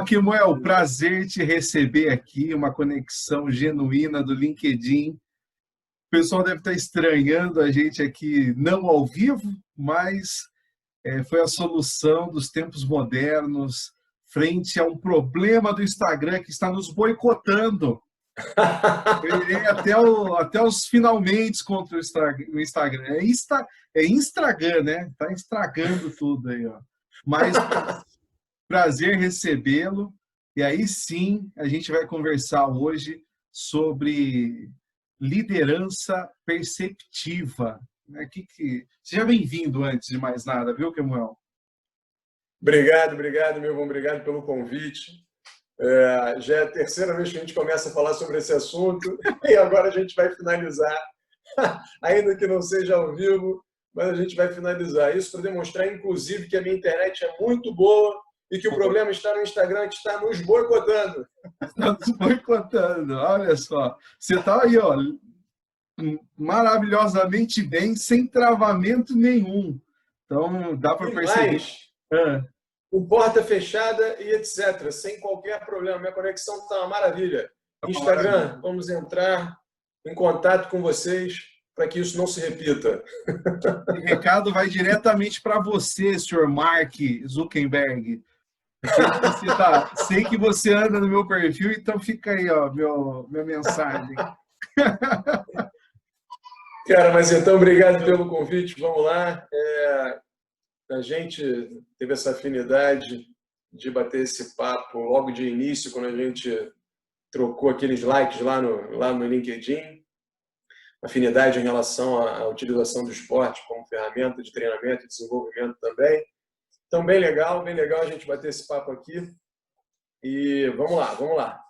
Samuel, prazer te receber aqui, uma conexão genuína do LinkedIn. O pessoal deve estar estranhando a gente aqui, não ao vivo, mas foi a solução dos tempos modernos frente a um problema do Instagram que está nos boicotando. Eu irei até os finalmente contra o Instagram. É Instagram, né? Está estragando tudo aí, ó. Mas prazer recebê-lo. E aí sim, a gente vai conversar hoje sobre liderança perceptiva. Seja bem-vindo antes de mais nada, viu, Kemuel? Obrigado, meu irmão. Obrigado pelo convite. Já é a terceira vez que a gente começa a falar sobre esse assunto e agora a gente vai finalizar, ainda que não seja ao vivo, mas a gente vai finalizar. Isso para demonstrar, inclusive, que a minha internet é muito boa e que o problema está no Instagram, que está nos boicotando. Está nos boicotando, olha só. Você está aí, ó, maravilhosamente bem, sem travamento nenhum. Então, dá para perceber. Com porta fechada e etc. Sem qualquer problema. Minha conexão está uma maravilha. Instagram, vamos entrar em contato com vocês para que isso não se repita. O recado vai diretamente para você, senhor Mark Zuckerberg. Sei que você anda no meu perfil, então fica aí, ó, minha mensagem. Cara, mas então, obrigado pelo convite. Vamos lá. A gente teve essa afinidade de bater esse papo logo de início, quando a gente trocou aqueles likes lá no LinkedIn. Afinidade em relação à utilização do esporte como ferramenta de treinamento e desenvolvimento também. Então, bem legal a gente bater esse papo aqui. E vamos lá.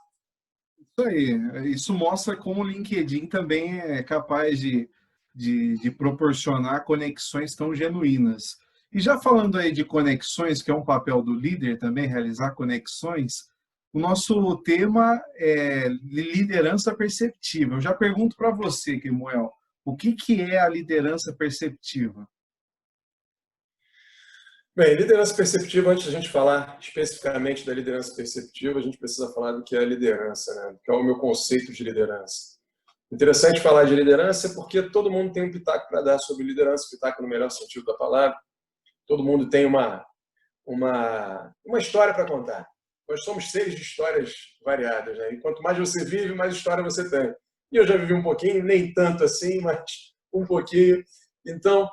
Isso aí. Isso mostra como o LinkedIn também é capaz de proporcionar conexões tão genuínas. E já falando aí de conexões, que é um papel do líder também, realizar conexões, o nosso tema é liderança perceptiva. Eu já pergunto para você, Kemuel, o que é a liderança perceptiva? Bem, liderança perceptiva, antes da gente falar especificamente da liderança perceptiva, a gente precisa falar do que é a liderança, né? Que é o meu conceito de liderança. Interessante falar de liderança porque todo mundo tem um pitaco para dar sobre liderança, pitaco no melhor sentido da palavra. Todo mundo tem uma história para contar. Nós somos seres de histórias variadas, né? E quanto mais você vive, mais história você tem. E eu já vivi um pouquinho, nem tanto assim, mas um pouquinho. Então,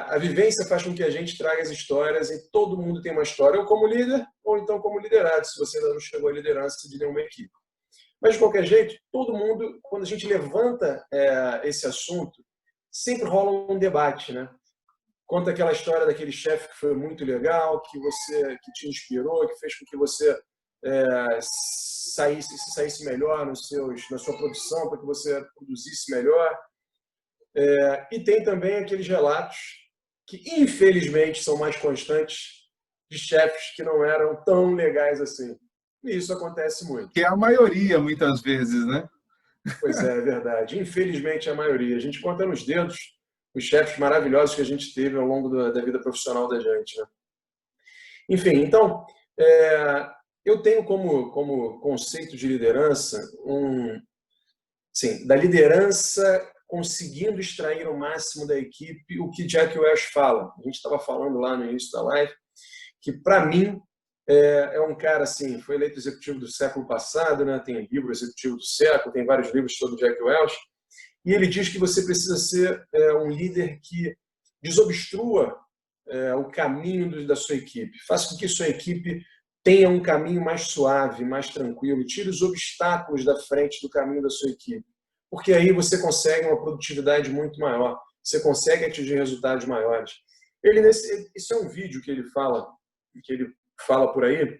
a vivência faz com que a gente traga as histórias e todo mundo tem uma história, ou como líder, ou então como liderado, se você ainda não chegou à liderança de nenhuma equipe. Mas, de qualquer jeito, todo mundo, quando a gente levanta esse assunto, sempre rola um debate, né? Conta aquela história daquele chefe que foi muito legal, que te inspirou, que fez com que você saísse melhor na sua produção, para que você produzisse melhor. E tem também aqueles relatos que, infelizmente, são mais constantes de chefes que não eram tão legais assim. E isso acontece muito. Que é a maioria, muitas vezes, né? Pois é verdade. Infelizmente, a maioria. A gente conta nos dedos os chefes maravilhosos que a gente teve ao longo da vida profissional da gente, né? Enfim, então, eu tenho como conceito de liderança da liderança conseguindo extrair o máximo da equipe, o que Jack Welch fala. A gente estava falando lá no início da live, que para mim é um cara assim, foi eleito executivo do século passado, né? Tem livro Executivo do Século, tem vários livros sobre Jack Welch, e ele diz que você precisa ser um líder que desobstrua o caminho da sua equipe, faça com que sua equipe tenha um caminho mais suave, mais tranquilo, tire os obstáculos da frente do caminho da sua equipe, porque aí você consegue uma produtividade muito maior, você consegue atingir resultados maiores. Esse é um vídeo que ele fala por aí,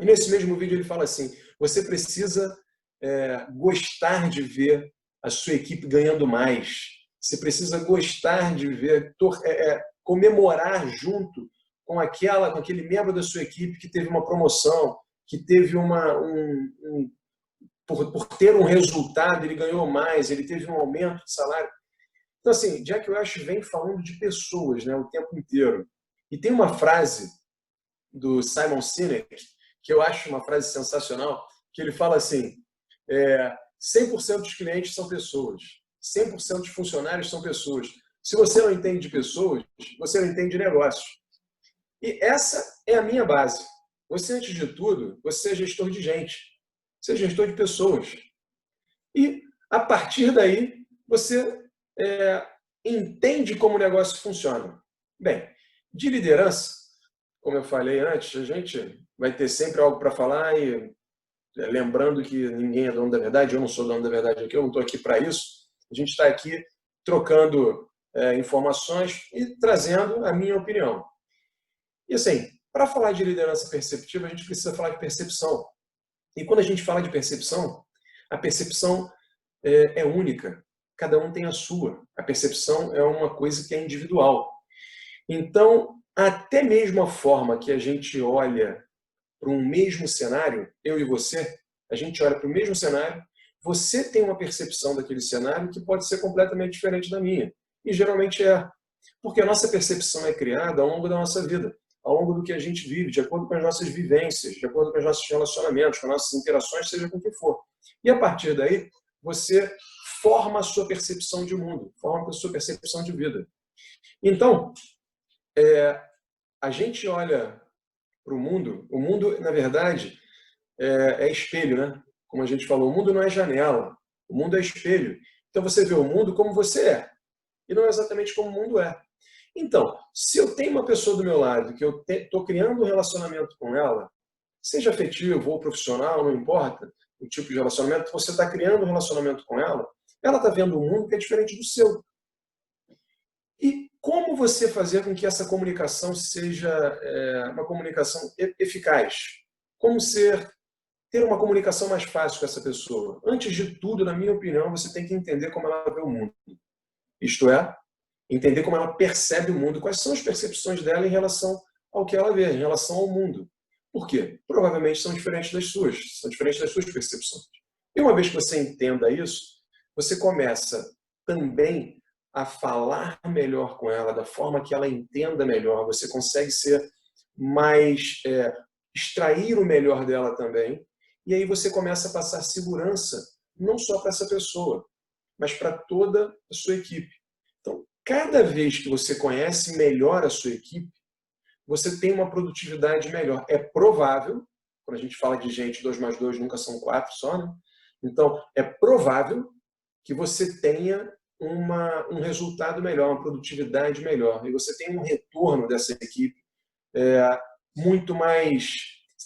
e nesse mesmo vídeo ele fala assim, você precisa gostar de ver a sua equipe ganhando mais. Você precisa gostar de ver, comemorar junto com aquele membro da sua equipe que teve uma promoção, que teve por ter um resultado, ele ganhou mais, ele teve um aumento de salário. Então, assim, Jack Welch vem falando de pessoas, né, o tempo inteiro. E tem uma frase do Simon Sinek que eu acho uma frase sensacional, que ele fala assim, 100% dos clientes são pessoas, 100% dos funcionários são pessoas. Se você não entende de pessoas, você não entende de negócios. E essa é a minha base. Você, antes de tudo, você é gestor de gente. Você é gestor de pessoas. E, a partir daí, você entende como o negócio funciona. Bem, de liderança, como eu falei antes, a gente vai ter sempre algo para falar e lembrando que ninguém é dono da verdade, eu não sou dono da verdade aqui, eu não estou aqui para isso. A gente está aqui trocando informações e trazendo a minha opinião. E assim, para falar de liderança perceptiva, a gente precisa falar de percepção. E quando a gente fala de percepção, a percepção é única. Cada um tem a sua. A percepção é uma coisa que é individual. Então, até mesmo a forma que a gente olha para um mesmo cenário, eu e você, a gente olha para o mesmo cenário, você tem uma percepção daquele cenário que pode ser completamente diferente da minha. E geralmente é. Porque a nossa percepção é criada ao longo da nossa vida, ao longo do que a gente vive, de acordo com as nossas vivências, de acordo com os nossos relacionamentos, com as nossas interações, seja com o que for. E a partir daí, você forma a sua percepção de mundo, forma a sua percepção de vida. Então, a gente olha para o mundo, na verdade, é espelho, né? Como a gente falou, o mundo não é janela, o mundo é espelho. Então você vê o mundo como você é, e não exatamente como o mundo é. Então, se eu tenho uma pessoa do meu lado, que eu estou criando um relacionamento com ela, seja afetivo ou profissional, não importa o tipo de relacionamento, você está criando um relacionamento com ela está vendo um mundo que é diferente do seu. E como você fazer com que essa comunicação seja uma comunicação eficaz? Como ter uma comunicação mais fácil com essa pessoa? Antes de tudo, na minha opinião, você tem que entender como ela vê o mundo. Isto é, entender como ela percebe o mundo, quais são as percepções dela em relação ao que ela vê, em relação ao mundo. Por quê? Provavelmente são diferentes das suas percepções. E uma vez que você entenda isso, você começa também a falar melhor com ela, da forma que ela entenda melhor, você consegue ser mais, extrair o melhor dela também, e aí você começa a passar segurança, não só para essa pessoa, mas para toda a sua equipe. Então, cada vez que você conhece melhor a sua equipe, você tem uma produtividade melhor. É provável, quando a gente fala de gente, 2 mais 2 nunca são 4 só, né? Então, é provável que você tenha um resultado melhor, uma produtividade melhor. E você tem um retorno dessa equipe muito mais,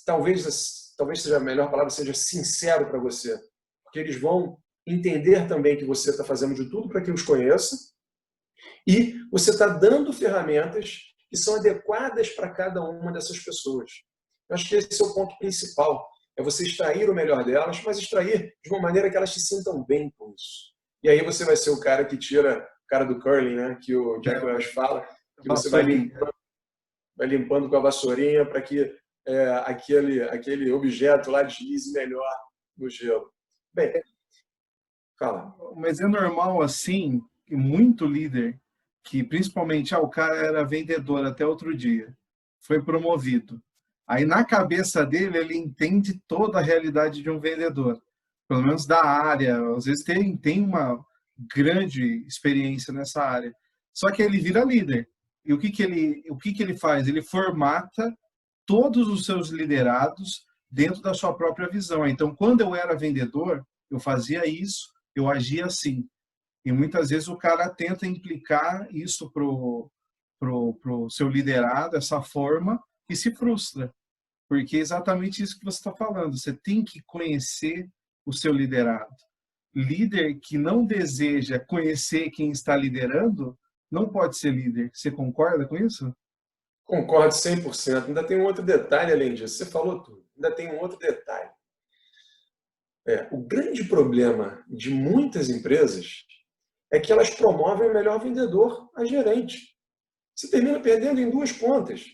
talvez seja a melhor palavra, seja sincero para você. Porque eles vão entender também que você está fazendo de tudo para que os conheça e você está dando ferramentas que são adequadas para cada uma dessas pessoas. Eu acho que esse é o ponto principal. É você extrair o melhor delas, mas extrair de uma maneira que elas se sintam bem com isso. E aí você vai ser o cara que tira, o cara do curling, né? Que o Jack Welch fala, que você vai limpando com a vassourinha para que aquele objeto lá deslize melhor no gelo. Bem, fala. Mas é normal assim, muito líder, que principalmente o cara era vendedor até outro dia, foi promovido. Aí na cabeça dele, ele entende toda a realidade de um vendedor, pelo menos da área, às vezes tem uma grande experiência nessa área. Só que ele vira líder. E o que ele faz? Ele formata todos os seus liderados dentro da sua própria visão. Então, quando eu era vendedor, eu fazia isso, eu agia assim. E muitas vezes o cara tenta implicar isso pro seu liderado, essa forma, e se frustra. Porque é exatamente isso que você está falando. Você tem que conhecer o seu liderado. Líder que não deseja conhecer quem está liderando, não pode ser líder. Você concorda com isso? Concordo 100%. Ainda tem um outro detalhe além disso. Você falou tudo. Ainda tem um outro detalhe. O grande problema de muitas empresas é que elas promovem o melhor vendedor a gerente. Você termina perdendo em 2 pontas.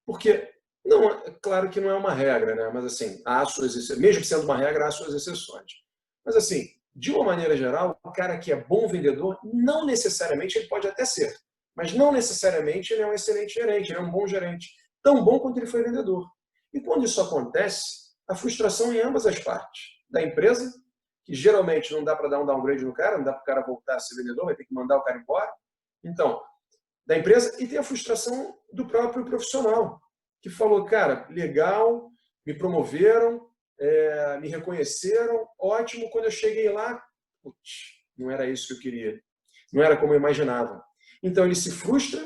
Porque, não, claro que não é uma regra, né? Mas assim, há suas exceções. Mesmo sendo uma regra, há suas exceções. Mas assim, de uma maneira geral, o cara que é bom vendedor, não necessariamente, ele pode até ser, mas não necessariamente ele é um excelente gerente, ele é um bom gerente. Tão bom quanto ele foi vendedor. E quando isso acontece, a frustração em ambas as partes. Da empresa, que geralmente não dá para dar um downgrade no cara, não dá para o cara voltar a ser vendedor, vai ter que mandar o cara embora. Então, da empresa, e tem a frustração do próprio profissional, que falou, cara, legal, me promoveram, me reconheceram, ótimo, quando eu cheguei lá, putz, não era isso que eu queria, não era como eu imaginava. Então ele se frustra,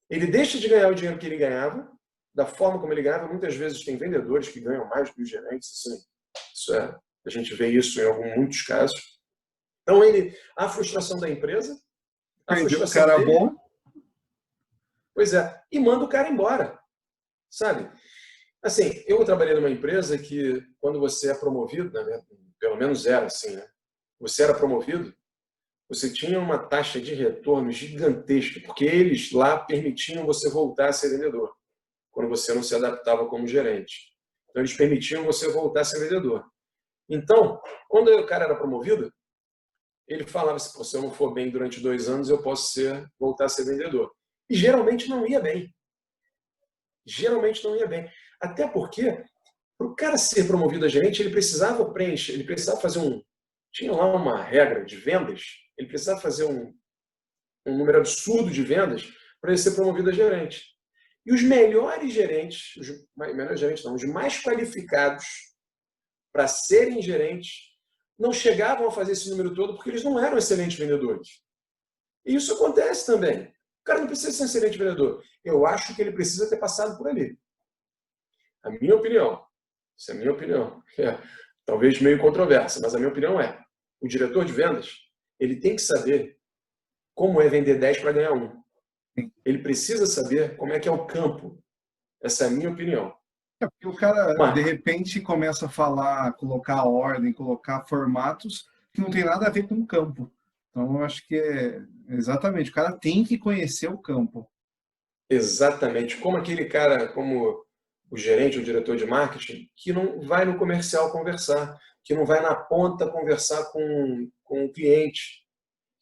ele deixa de ganhar o dinheiro que ele ganhava, da forma como ele ganhava. Muitas vezes tem vendedores que ganham mais do que os gerentes, assim, a gente vê isso em muitos casos. Então a frustração da empresa, a Perdeu frustração o cara dele, bom. pois é, e manda o cara embora, sabe? Assim, eu trabalhei numa empresa que, quando você é promovido, né, pelo menos era assim, né? Você era promovido, você tinha uma taxa de retorno gigantesca, porque eles lá permitiam você voltar a ser vendedor, quando você não se adaptava como gerente. Então, eles permitiam você voltar a ser vendedor. Então, quando o cara era promovido, ele falava assim, se eu não for bem durante 2 anos, eu posso voltar a ser vendedor. E geralmente não ia bem. Geralmente não ia bem. Até porque, para o cara ser promovido a gerente, ele precisava preencher, ele precisava fazer tinha lá uma regra de vendas, ele precisava fazer um número absurdo de vendas para ele ser promovido a gerente. E os melhores gerentes, os mais qualificados para serem gerentes, não chegavam a fazer esse número todo porque eles não eram excelentes vendedores. E isso acontece também. O cara não precisa ser um excelente vendedor. Eu acho que ele precisa ter passado por ali. A minha opinião, essa é a minha opinião, talvez meio controversa, mas a minha opinião o diretor de vendas, ele tem que saber como é vender 10 para ganhar 1. Ele precisa saber como é que é o campo. Essa é a minha opinião. Porque o cara, de Mas, repente, começa a falar, colocar ordem, colocar formatos que não tem nada a ver com o campo. Então, eu acho que exatamente, o cara tem que conhecer o campo. exatamente, como aquele cara, como o gerente ou diretor de marketing, que não vai no comercial conversar, que não vai na ponta conversar com o cliente.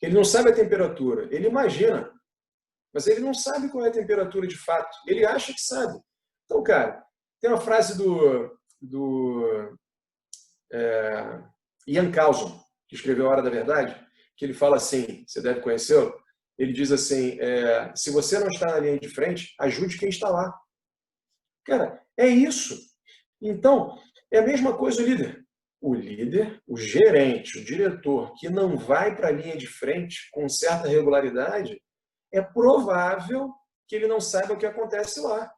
Ele não sabe a temperatura, ele imagina, mas ele não sabe qual é a temperatura de fato. Ele acha que sabe. Então, cara, tem uma frase do Ian Carlson, que escreveu A Hora da Verdade, que ele fala assim, você deve conhecê-lo, ele diz assim, se você não está na linha de frente, ajude quem está lá. Cara, é isso. Então, é a mesma coisa o líder. O líder, o gerente, o diretor, que não vai para a linha de frente com certa regularidade, é provável que ele não saiba o que acontece lá.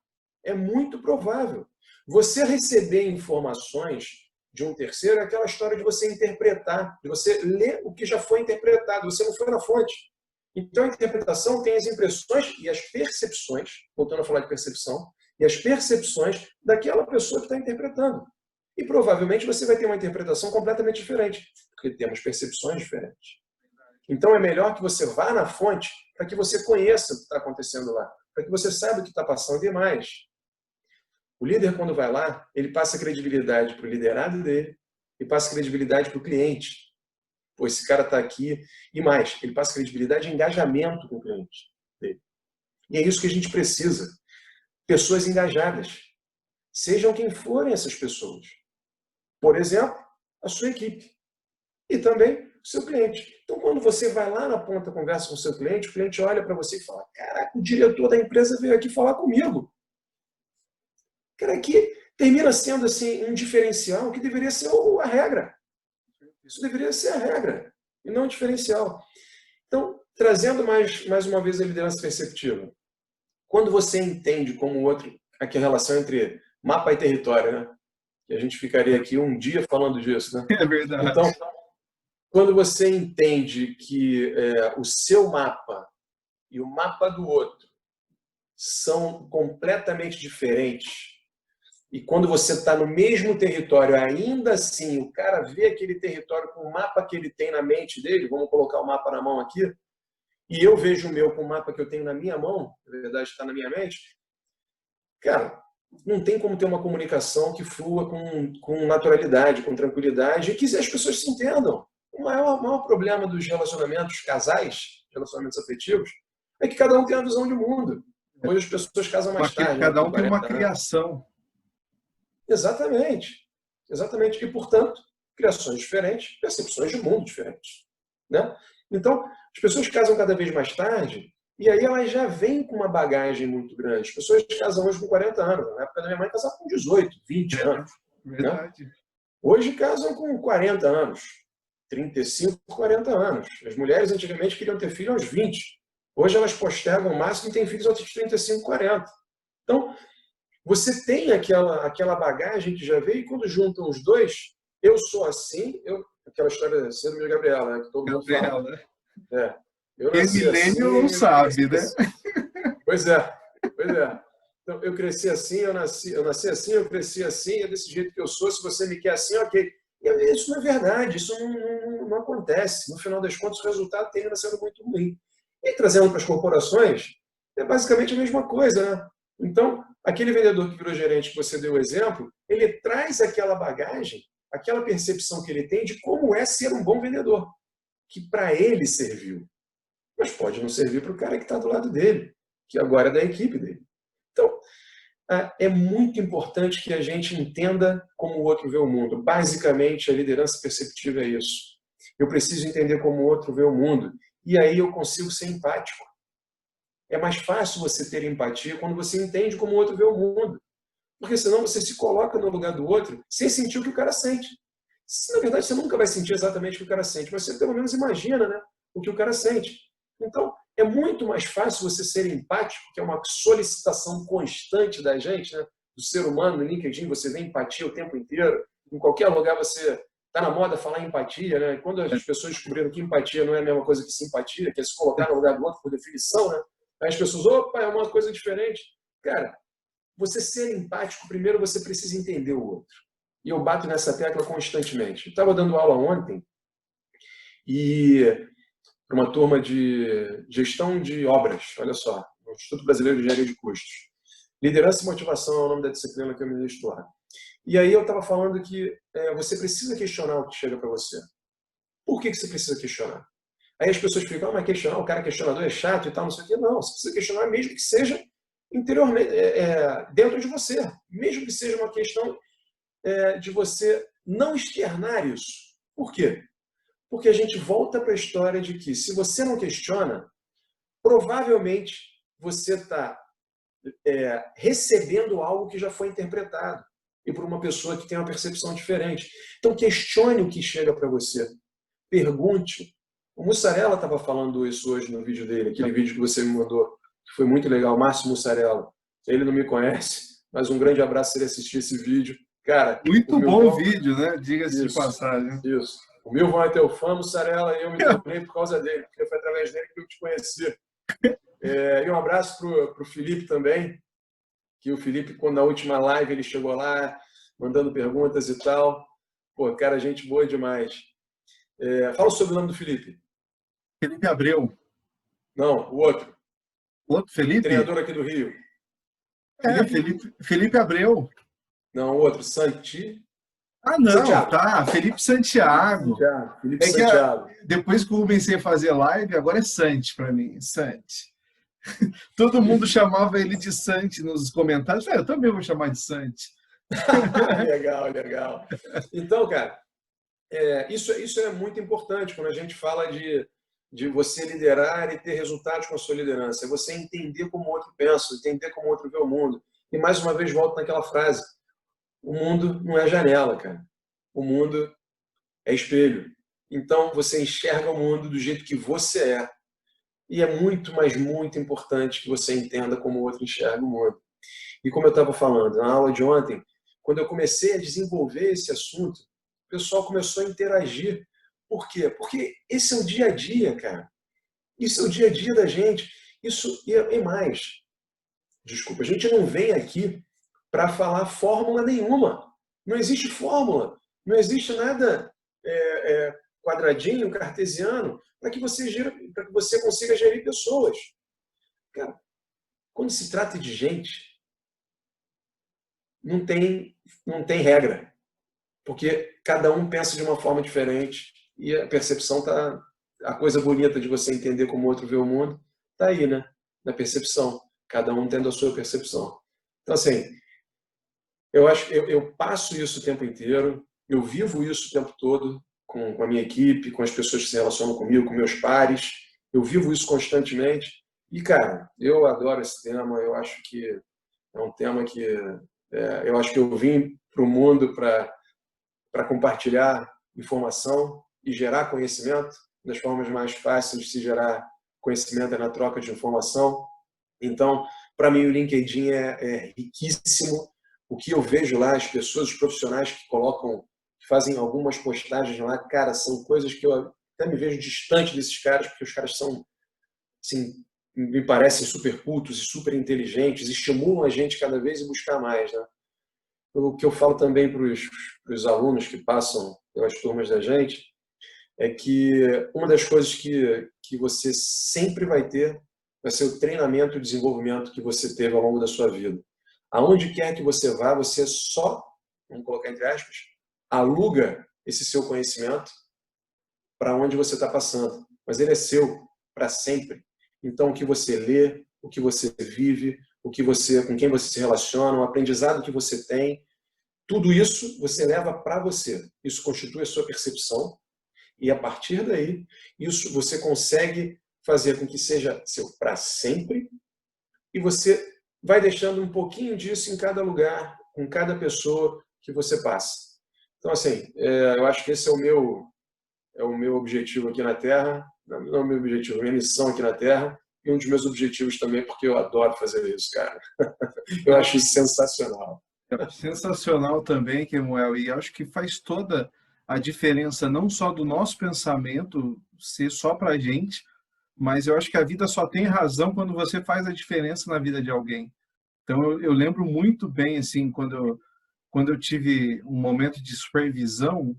É muito provável. Você receber informações de um terceiro é aquela história de você interpretar, de você ler o que já foi interpretado, você não foi na fonte. Então, a interpretação tem as impressões e as percepções, voltando a falar de percepção, e as percepções daquela pessoa que está interpretando. E provavelmente você vai ter uma interpretação completamente diferente, porque temos percepções diferentes. Então, é melhor que você vá na fonte para que você conheça o que está acontecendo lá, para que você saiba o que está passando e mais. O líder, quando vai lá, ele passa credibilidade para o liderado dele e passa credibilidade para o cliente. Pô, esse cara está aqui. E mais, ele passa credibilidade e engajamento com o cliente dele. E é isso que a gente precisa. Pessoas engajadas. Sejam quem forem essas pessoas. Por exemplo, a sua equipe. E também o seu cliente. Então, quando você vai lá na ponta, conversa com o seu cliente, o cliente olha para você e fala, caraca, o diretor da empresa veio aqui falar comigo. Cara, aqui termina sendo assim, um diferencial que deveria ser a regra. Isso deveria ser a regra, e não o diferencial. Então, trazendo mais uma vez a liderança perceptiva. Quando você entende como o outro, aqui a relação entre mapa e território, né? Que a gente ficaria aqui um dia falando disso, né? É verdade. Então, quando você entende que o seu mapa e o mapa do outro são completamente diferentes, e quando você está no mesmo território, ainda assim, o cara vê aquele território com o mapa que ele tem na mente dele, vamos colocar o mapa na mão aqui, e eu vejo o meu com o mapa que eu tenho na minha mão, na verdade está na minha mente, cara, não tem como ter uma comunicação que flua com naturalidade, com tranquilidade, e que as pessoas se entendam. O maior problema dos relacionamentos casais, relacionamentos afetivos, é que cada um tem uma visão de mundo. Hoje as pessoas casam mais tarde. Cada um tem uma 40 anos. criação. Exatamente. Exatamente. E, portanto, criações diferentes, percepções de mundo diferentes. Né? Então, as pessoas casam cada vez mais tarde e aí elas já vêm com uma bagagem muito grande. As pessoas casam hoje com 40 anos. Na época da minha mãe casava com 18, 20 anos. Né? Verdade. Hoje casam com 40 anos, 35, 40 anos. As mulheres antigamente queriam ter filho aos 20. Hoje elas postergam o máximo e têm filhos aos 35, 40. Então, você tem aquela bagagem que já veio e quando juntam os dois, eu sou assim, aquela história da Síndrome de Gabriela, né, que todo mundo fala. Gabriela. Eu Quem é nasci milênio não assim, eu sabe, cresci né? assim. Pois é, pois é. Então, eu cresci assim, eu nasci assim, eu cresci assim, é desse jeito que eu sou, se você me quer assim, ok. Isso não é verdade, isso não acontece. No final das contas, o resultado termina sendo muito ruim. E trazendo para as corporações, é basicamente a mesma coisa, né? Então, aquele vendedor que virou gerente que você deu o exemplo, ele traz aquela bagagem, aquela percepção que ele tem de como é ser um bom vendedor, que para ele serviu, mas pode não servir para o cara que está do lado dele, que agora é da equipe dele. Então, é muito importante que a gente entenda como o outro vê o mundo. Basicamente, a liderança perceptiva é isso. Eu preciso entender como o outro vê o mundo. E aí eu consigo ser empático. É mais fácil você ter empatia quando você entende como o outro vê o mundo. Porque senão você se coloca no lugar do outro sem sentir o que o cara sente. Na verdade, você nunca vai sentir exatamente o que o cara sente, mas você pelo menos imagina, né, o que o cara sente. Então, é muito mais fácil você ser empático, que é uma solicitação constante da gente, né, do ser humano. No LinkedIn você vê empatia o tempo inteiro. Em qualquer lugar você está na moda falar empatia, né? Quando as pessoas descobriram que empatia não é a mesma coisa que simpatia, que é se colocar no lugar do outro por definição, né? Aí as pessoas, opa, é uma coisa diferente. Cara, você ser empático, primeiro você precisa entender o outro. E eu bato nessa tecla constantemente. Eu estava dando aula ontem e para uma turma de gestão de obras, olha só, no Instituto Brasileiro de Engenharia de Custos. Liderança e motivação é o nome da disciplina que eu ministro lá. E aí eu estava falando que você precisa questionar o que chega para você. Por que você precisa questionar? Aí as pessoas ficam, mas questionar, o cara questionador é chato e tal, não sei o quê. Não, você precisa questionar mesmo que seja interiormente, dentro de você. Mesmo que seja uma questão de você não externar isso. Por quê? Porque a gente volta para a história de que se você não questiona, provavelmente você está recebendo algo que já foi interpretado e por uma pessoa que tem uma percepção diferente. Então questione o que chega para você. Pergunte. O Mussarela estava falando isso hoje no vídeo dele, aquele vídeo que você me mandou, que foi muito legal, Márcio Mussarela. Ele não me conhece, mas um grande abraço se ele assistir esse vídeo. Cara, Muito bom o vídeo, né? Diga-se de isso, passagem. isso. O Milton é teu fã, Mussarela, e eu me tornei por causa dele, porque foi através dele que eu te conheci. E um abraço para o Felipe também, que o Felipe, quando na última live ele chegou lá, mandando perguntas e tal. Pô, cara, gente boa demais. Fala sobre o nome do Felipe. Felipe Abreu. Não, o outro. Outro Felipe? Treinador aqui do Rio. Felipe Abreu. Não, o outro, Santi. Ah, não, Santiago. tá. Felipe Santiago. Felipe É que Santiago. depois que eu comecei a fazer live, agora é Santi para mim. Santi. Todo mundo chamava ele de Santi nos comentários. Eu também vou chamar de Santi. Legal, legal. Então, cara, isso é muito importante quando a gente fala de você liderar e ter resultados com a sua liderança. É você entender como o outro pensa, entender como o outro vê o mundo. E mais uma vez volto naquela frase. O mundo não é janela, cara. O mundo é espelho. Então, você enxerga o mundo do jeito que você é. E é muito, mas muito importante que você entenda como o outro enxerga o mundo. E como eu estava falando na aula de ontem, quando eu comecei a desenvolver esse assunto, o pessoal começou a interagir. Por quê? Porque esse é o dia a dia, cara. Isso é o dia a dia da gente. Isso e mais. Desculpa, a gente não vem aqui para falar fórmula nenhuma. Não existe fórmula. Não existe nada quadradinho, cartesiano, para que você consiga gerir pessoas. Cara, quando se trata de gente, não tem regra, porque cada um pensa de uma forma diferente e a percepção tá, a coisa bonita de você entender como o outro vê o mundo tá aí, né? Na percepção, cada um tendo a sua percepção. Então assim, Eu acho que eu passo isso o tempo inteiro, eu vivo isso o tempo todo com a minha equipe, com as pessoas que se relacionam comigo, com meus pares. Eu vivo isso constantemente. E, cara, eu adoro esse tema. Eu acho que é um tema que eu acho que eu vim para o mundo para compartilhar informação e gerar conhecimento. Das formas mais fáceis de se gerar conhecimento é na troca de informação. Então, para mim, o LinkedIn é riquíssimo. O que eu vejo lá, as pessoas, os profissionais que colocam, que fazem algumas postagens lá, cara, são coisas que eu até me vejo distante desses caras, porque os caras são, assim, me parecem super cultos e super inteligentes, estimulam a gente cada vez a buscar mais, né? O que eu falo também para os alunos que passam pelas turmas da gente é que uma das coisas que você sempre vai ter vai ser o treinamento e desenvolvimento que você teve ao longo da sua vida. Aonde quer que você vá, você só, vamos colocar entre aspas, aluga esse seu conhecimento para onde você está passando. Mas ele é seu para sempre. Então, o que você lê, o que você vive, com quem você se relaciona, o aprendizado que você tem, tudo isso você leva para você. Isso constitui a sua percepção e, a partir daí, isso você consegue fazer com que seja seu para sempre e você vai deixando um pouquinho disso em cada lugar, com cada pessoa que você passa. Então, assim, eu acho que esse é o meu objetivo aqui na Terra, não é o meu objetivo, a minha missão aqui na Terra, e um dos meus objetivos também, porque eu adoro fazer isso, cara. Eu acho isso sensacional. Sensacional também, Kemuel, e acho que faz toda a diferença, não só do nosso pensamento ser só para a gente, mas eu acho que a vida só tem razão quando você faz a diferença na vida de alguém. Então, eu lembro muito bem, assim, quando eu tive um momento de supervisão,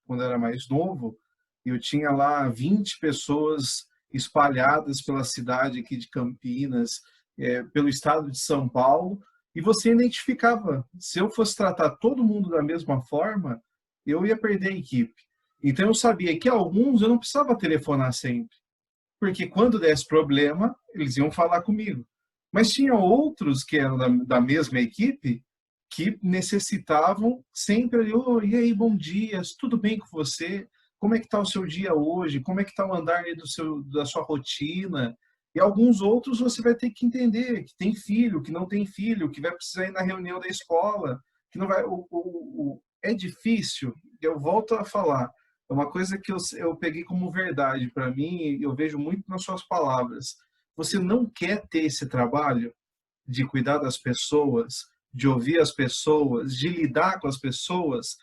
quando eu era mais novo, eu tinha lá 20 pessoas espalhadas pela cidade aqui de Campinas, pelo estado de São Paulo, e você identificava, se eu fosse tratar todo mundo da mesma forma, eu ia perder a equipe. Então eu sabia que alguns eu não precisava telefonar sempre, porque quando desse problema, eles iam falar comigo. Mas tinha outros que eram da mesma equipe que necessitavam sempre, oh, e aí, bom dia, tudo bem com você? Como é que está o seu dia hoje? Como é que está o andar da sua rotina? E alguns outros você vai ter que entender que tem filho, que não tem filho, que vai precisar ir na reunião da escola, que não vai. É difícil, eu volto a falar, é uma coisa que eu peguei como verdade para mim e eu vejo muito nas suas palavras. Você não quer ter esse trabalho de cuidar das pessoas, de ouvir as pessoas, de lidar com as pessoas,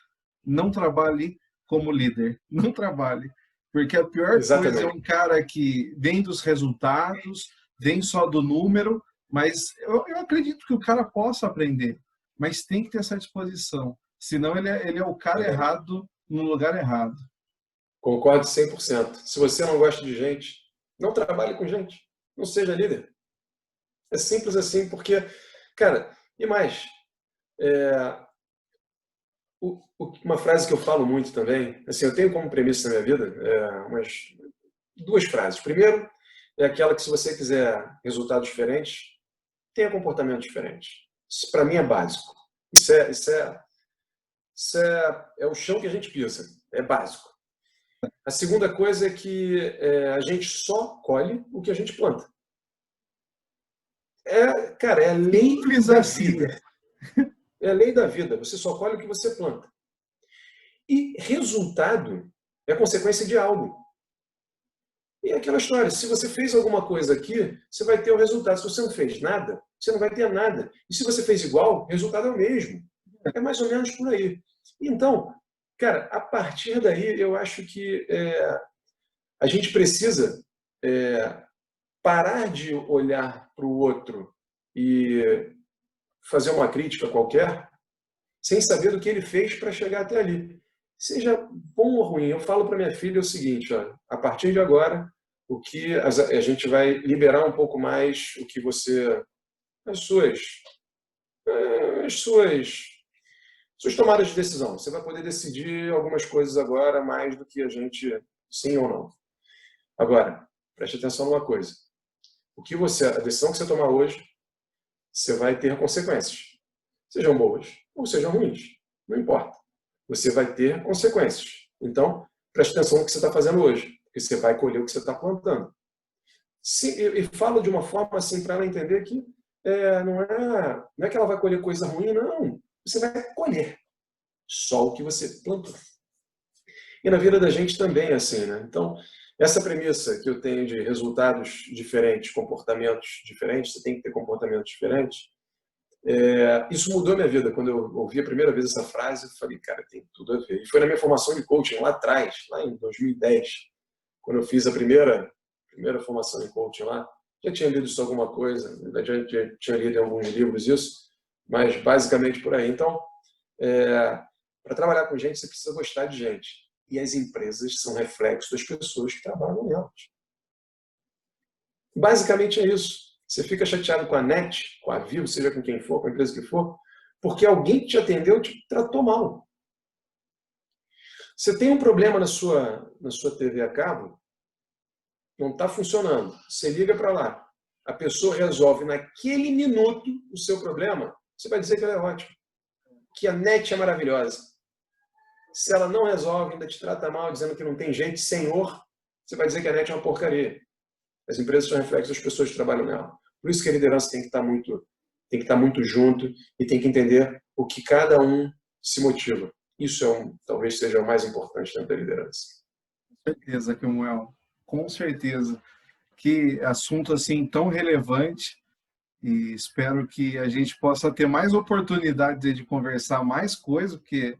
não trabalhe como líder. Não trabalhe. Porque a pior coisa é Exatamente. um cara que vem dos resultados, vem só do número, mas eu acredito que o cara possa aprender, mas tem que ter essa disposição. Senão ele é o cara É, errado no lugar errado. concordo 100%. Se você não gosta de gente, não trabalhe com gente. Não seja líder. É simples assim, porque, cara, e mais, é, uma frase que eu falo muito também, assim, eu tenho como premissa na minha vida umas duas frases. Primeiro, é aquela que se você quiser resultados diferentes, tenha comportamento diferente. Isso para mim é básico. Isso é o chão que a gente pisa, é básico. A segunda coisa é que a gente só colhe o que a gente planta. Cara, é a lei Simples da assim. vida. É a lei da vida. Você só colhe o que você planta. E resultado é consequência de algo. E é aquela história, se você fez alguma coisa aqui, você vai ter o resultado. Se você não fez nada, você não vai ter nada. E se você fez igual, o resultado é o mesmo. É mais ou menos por aí. Então, cara, a partir daí, eu acho que a gente precisa parar de olhar para o outro e fazer uma crítica qualquer, sem saber do que ele fez para chegar até ali. Seja bom ou ruim, eu falo para minha filha o seguinte, ó, a partir de agora, o que a gente vai liberar um pouco mais o que você, as suas, as suas tomadas de decisão. Você vai poder decidir algumas coisas agora mais do que a gente, sim ou não. Agora, preste atenção numa coisa. A decisão que você tomar hoje, você vai ter consequências. Sejam boas ou sejam ruins. Não importa. Você vai ter consequências. Então, preste atenção no que você está fazendo hoje, porque você vai colher o que você está plantando. E falo de uma forma assim para ela entender que não é que ela vai colher coisa ruim, não. Você vai colher só o que você plantou. E na vida da gente também é assim, né? Então, essa premissa que eu tenho de resultados diferentes, comportamentos diferentes, você tem que ter comportamentos diferentes, isso mudou minha vida. Quando eu ouvi a primeira vez essa frase, eu falei, cara, tem tudo a ver. E foi na minha formação de coaching lá atrás, lá em 2010, quando eu fiz a primeira formação em coaching lá. Já tinha lido isso alguma coisa, já tinha lido em alguns livros isso, mas basicamente por aí. Então, para trabalhar com gente, você precisa gostar de gente. E as empresas são reflexo das pessoas que trabalham nelas. Basicamente é isso. Você fica chateado com a NET, com a Vivo, seja com quem for, com a empresa que for, porque alguém que te atendeu te tratou mal. Você tem um problema na sua TV a cabo, não está funcionando. Você liga para lá. A pessoa resolve naquele minuto o seu problema. Você vai dizer que ela é ótima. Que a NET é maravilhosa. Se ela não resolve, ainda te trata mal, dizendo que não tem jeito, senhor, você vai dizer que a NET é uma porcaria. As empresas são reflexos das pessoas que trabalham nela. Por isso que a liderança tem que estar muito junto e tem que entender o que cada um se motiva. Isso talvez seja o mais importante dentro da liderança. Com certeza, Samuel. Com certeza. Que assunto assim tão relevante, e espero que a gente possa ter mais oportunidades de conversar mais coisas, porque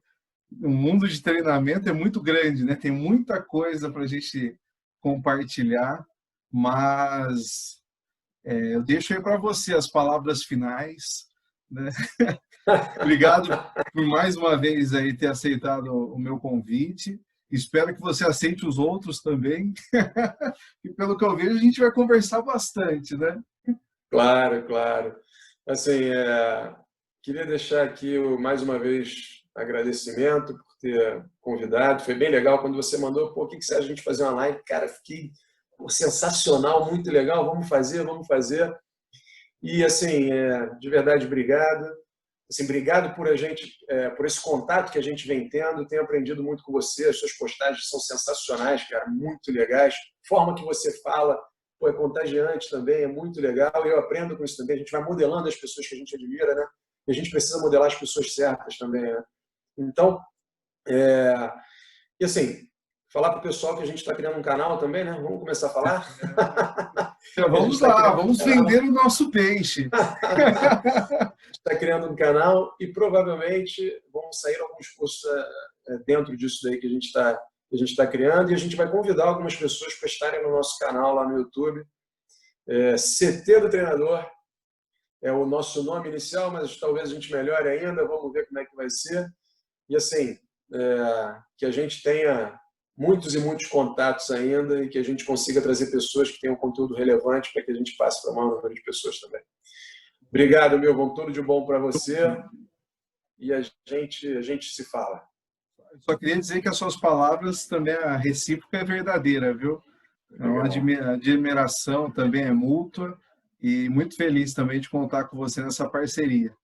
o mundo de treinamento é muito grande, né? Tem muita coisa para a gente compartilhar, mas eu deixo aí para você as palavras finais, né? Obrigado por mais uma vez aí ter aceitado o meu convite. Espero que você aceite os outros também. E pelo que eu vejo, a gente vai conversar bastante, né? Claro, claro. Assim, queria deixar aqui mais uma vez agradecimento por ter convidado. Foi bem legal quando você mandou, pô, o que você acha de a gente fazer uma live? Cara, fiquei sensacional, muito legal, vamos fazer. E, assim, de verdade, obrigado. Assim, obrigado por por esse contato que a gente vem tendo. Tenho aprendido muito com você. As suas postagens são sensacionais, cara, muito legais. A forma que você fala, pô, é contagiante também, é muito legal. E eu aprendo com isso também. A gente vai modelando as pessoas que a gente admira, né? E a gente precisa modelar as pessoas certas também, né? Então, e assim, falar para o pessoal que a gente está criando um canal também, né? Vamos começar a falar? Vamos lá, vamos vender o nosso peixe. Está criando um canal e provavelmente vão sair alguns cursos dentro disso daí que a gente está criando, e a gente vai convidar algumas pessoas para estarem no nosso canal lá no YouTube. CT do Treinador é o nosso nome inicial, mas talvez a gente melhore ainda, vamos ver como é que vai ser. E assim, que a gente tenha muitos e muitos contatos ainda e que a gente consiga trazer pessoas que tenham conteúdo relevante para que a gente passe para o maior número de pessoas também. Obrigado, Milton. Tudo de bom para você. E a gente se fala. Só queria dizer que as suas palavras também, a recíproca é verdadeira, viu? É uma admiração também é mútua e muito feliz também de contar com você nessa parceria.